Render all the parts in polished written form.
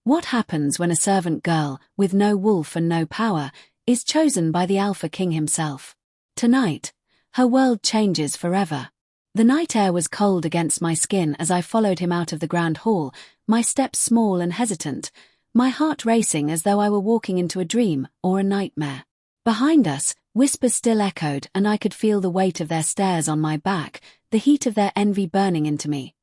What happens when a servant girl, with no wolf and no power, is chosen by the Alpha King himself? Tonight, her world changes forever. The night air was cold against my skin as I followed him out of the grand hall, my steps small and hesitant, my heart racing as though I were walking into a dream or a nightmare. Behind us, whispers still echoed, and I could feel the weight of their stares on my back, the heat of their envy burning into me.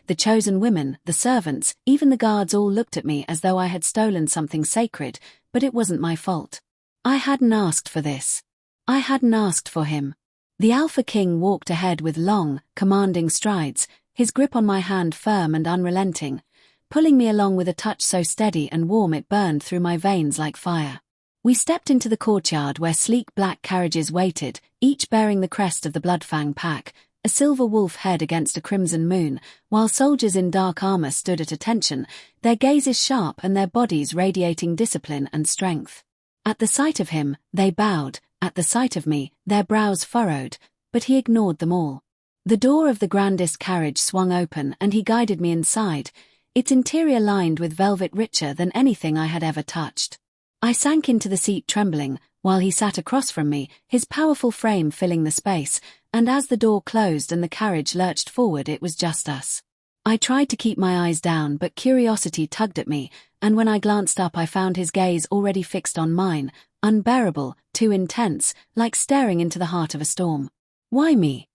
The chosen women, the servants, even the guards all looked at me as though I had stolen something sacred, but it wasn't my fault. I hadn't asked for this. I hadn't asked for him. The Alpha King walked ahead with long, commanding strides, his grip on my hand firm and unrelenting, pulling me along with a touch so steady and warm it burned through my veins like fire. We stepped into the courtyard where sleek black carriages waited, each bearing the crest of the Bloodfang pack, a silver wolf head against a crimson moon, while soldiers in dark armor stood at attention, their gazes sharp and their bodies radiating discipline and strength. At the sight of him, they bowed, at the sight of me, their brows furrowed, but he ignored them all. The door of the grandest carriage swung open and he guided me inside, its interior lined with velvet richer than anything I had ever touched. I sank into the seat trembling, while he sat across from me, his powerful frame filling the space, and as the door closed and the carriage lurched forward it was just us. I tried to keep my eyes down but curiosity tugged at me, and when I glanced up I found his gaze already fixed on mine, unbearable, too intense, like staring into the heart of a storm. "Why me?"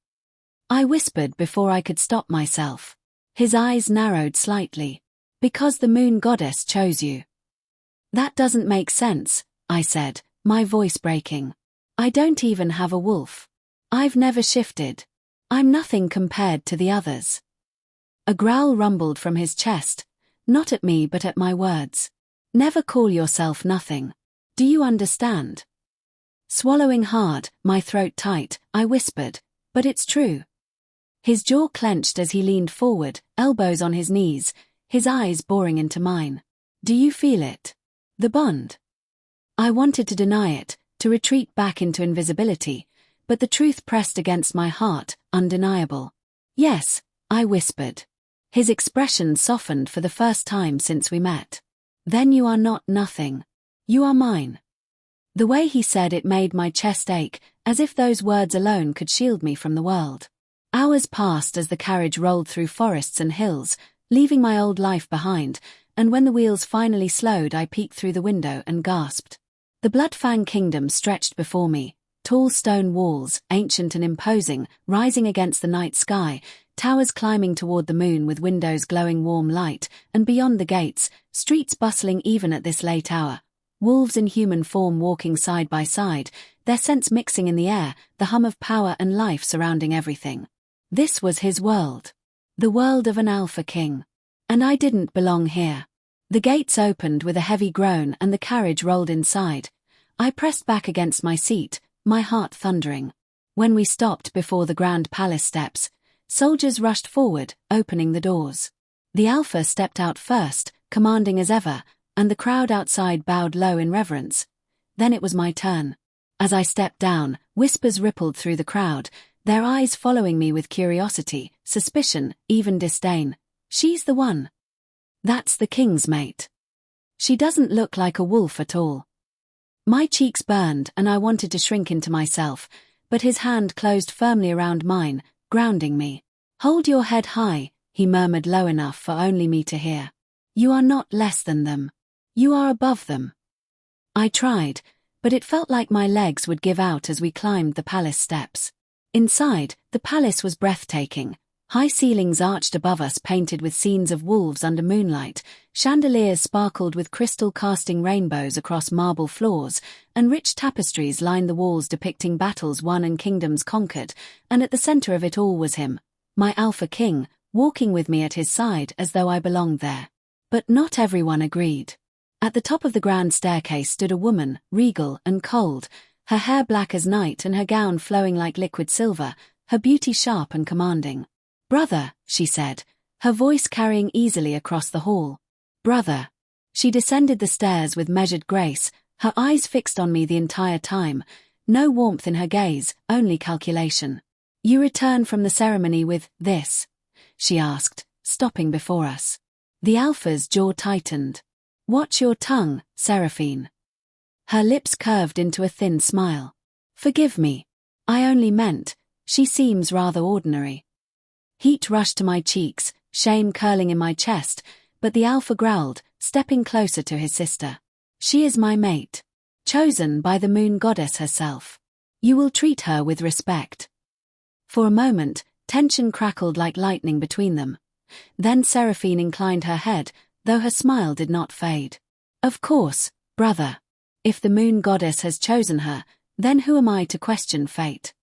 I whispered before I could stop myself. His eyes narrowed slightly. "Because the moon goddess chose you." "That doesn't make sense," I said, my voice breaking. "I don't even have a wolf. I've never shifted. I'm nothing compared to the others." A growl rumbled from his chest, not at me but at my words. "Never call yourself nothing. Do you understand?" Swallowing hard, my throat tight, I whispered, "But it's true." His jaw clenched as he leaned forward, elbows on his knees, his eyes boring into mine. "Do you feel it? The bond?" I wanted to deny it, to retreat back into invisibility, but the truth pressed against my heart, undeniable. "Yes," I whispered. His expression softened for the first time since we met. "Then you are not nothing. You are mine." The way he said it made my chest ache, as if those words alone could shield me from the world. Hours passed as the carriage rolled through forests and hills, leaving my old life behind, and when the wheels finally slowed I peeked through the window and gasped. The Bloodfang Kingdom stretched before me, tall stone walls, ancient and imposing, rising against the night sky, towers climbing toward the moon with windows glowing warm light, and beyond the gates, streets bustling even at this late hour. Wolves in human form walking side by side, their scents mixing in the air, the hum of power and life surrounding everything. This was his world. The world of an Alpha King. And I didn't belong here. The gates opened with a heavy groan and the carriage rolled inside. I pressed back against my seat, my heart thundering. When we stopped before the grand palace steps, soldiers rushed forward, opening the doors. The Alpha stepped out first, commanding as ever, and the crowd outside bowed low in reverence. Then it was my turn. As I stepped down, whispers rippled through the crowd, their eyes following me with curiosity, suspicion, even disdain. "She's the one. That's the king's mate. She doesn't look like a wolf at all." My cheeks burned and I wanted to shrink into myself, but his hand closed firmly around mine, grounding me. "Hold your head high," he murmured low enough for only me to hear. "You are not less than them. You are above them." I tried, but it felt like my legs would give out as we climbed the palace steps. Inside, the palace was breathtaking. High ceilings arched above us painted with scenes of wolves under moonlight, chandeliers sparkled with crystal casting rainbows across marble floors, and rich tapestries lined the walls depicting battles won and kingdoms conquered, and at the center of it all was him, my Alpha King, walking with me at his side as though I belonged there. But not everyone agreed. At the top of the grand staircase stood a woman, regal and cold, her hair black as night and her gown flowing like liquid silver, her beauty sharp and commanding. "Brother," she said, her voice carrying easily across the hall. "Brother." She descended the stairs with measured grace, her eyes fixed on me the entire time, no warmth in her gaze, only calculation. "You return from the ceremony with this?" she asked, stopping before us. The Alpha's jaw tightened. Watch your tongue, Seraphine. Her lips curved into a thin smile. Forgive me. I only meant, she seems rather ordinary. Heat rushed to my cheeks, shame curling in my chest, but the alpha growled, stepping closer to his sister. She is my mate. Chosen by the moon goddess herself. You will treat her with respect. For a moment, tension crackled like lightning between them. Then Seraphine inclined her head, though her smile did not fade. Of course, brother. If the moon goddess has chosen her, then who am I to question fate?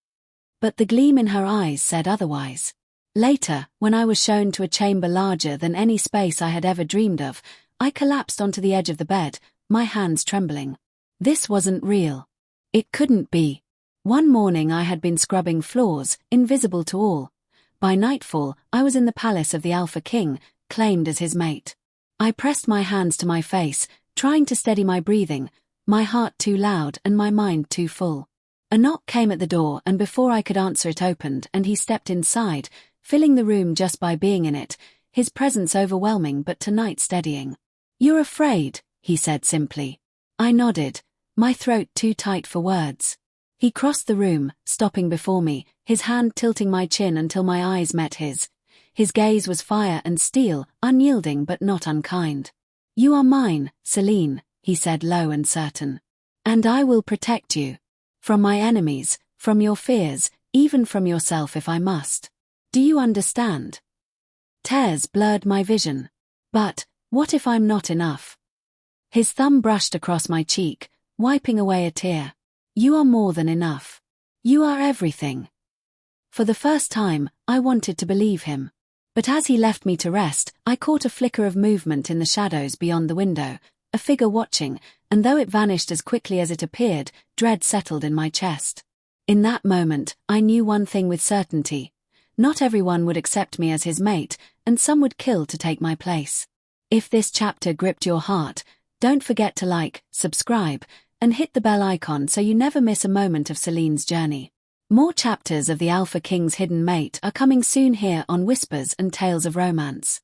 But the gleam in her eyes said otherwise. Later, when I was shown to a chamber larger than any space I had ever dreamed of, I collapsed onto the edge of the bed, my hands trembling. This wasn't real. It couldn't be. One morning I had been scrubbing floors, invisible to all. By nightfall, I was in the palace of the Alpha King, claimed as his mate. I pressed my hands to my face, trying to steady my breathing, my heart too loud and my mind too full. A knock came at the door, and before I could answer it opened, and he stepped inside, filling the room just by being in it, his presence overwhelming but tonight steadying. "You're afraid," he said simply. I nodded, my throat too tight for words. He crossed the room, stopping before me, his hand tilting my chin until my eyes met his. His gaze was fire and steel, unyielding but not unkind. "You are mine, Selene," he said low and certain. "And I will protect you. From my enemies, from your fears, even from yourself if I must. Do you understand?" Tears blurred my vision. But, what if I'm not enough? His thumb brushed across my cheek, wiping away a tear. "You are more than enough. You are everything." For the first time, I wanted to believe him. But as he left me to rest, I caught a flicker of movement in the shadows beyond the window, a figure watching, and though it vanished as quickly as it appeared, dread settled in my chest. In that moment, I knew one thing with certainty. Not everyone would accept me as his mate, and some would kill to take my place. If this chapter gripped your heart, don't forget to like, subscribe, and hit the bell icon so you never miss a moment of Selene's journey. More chapters of the Alpha King's hidden mate are coming soon here on Whispers and Tales of Romance.